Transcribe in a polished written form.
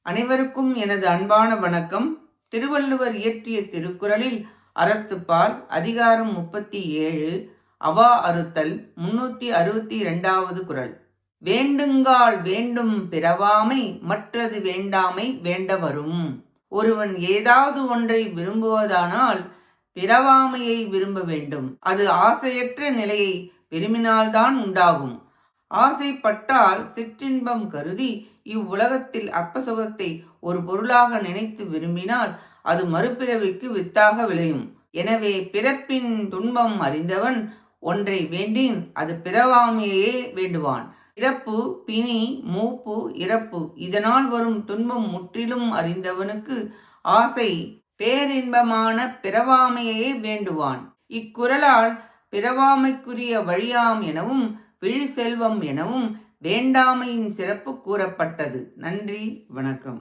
அனைவருக்கும் எனது அன்பான வணக்கம். திருவள்ளுவர் இயற்றிய திருக்குறளில் அறத்துப்பால் அதிகாரம் 37 அவா அறுத்தல் 362வது குறள். வேண்டுங்கால் வேண்டும் பிறவாமை மற்றது வேண்டாமை வேண்ட வரும். ஒருவன் ஏதாவது ஒன்றை விரும்புவதானால் பிறவாமையை விரும்ப வேண்டும். அது ஆசையற்ற நிலையை விரும்பினால்தான் உண்டாகும். ஆசைப்பட்டால் சிற்றின்பம் கருதி இவ்வுலகத்தில் அற்பசுகத்தை ஒரு பொருளாக நினைத்து விரும்பினால் அது மறுபிறவிக்கு வித்தாக விளையும். எனவே பிறப்பின் துன்பம் அறிந்தவன் ஒன்றை வேண்டின் அது பிறவாமையே வேண்டுவான். பிறப்பு, பிணி, மூப்பு, இறப்பு இதனால் வரும் துன்பம் முற்றிலும் அறிந்தவனுக்கு ஆசை பேரின்பமான பிறவாமையே வேண்டுவான். இக்குறளால் பிறவாமைக்குரிய வழியாம் எனவும் விழி செல்வம் எனவும் வேண்டாமையின் சிறப்பு கூறப்பட்டது. நன்றி, வணக்கம்.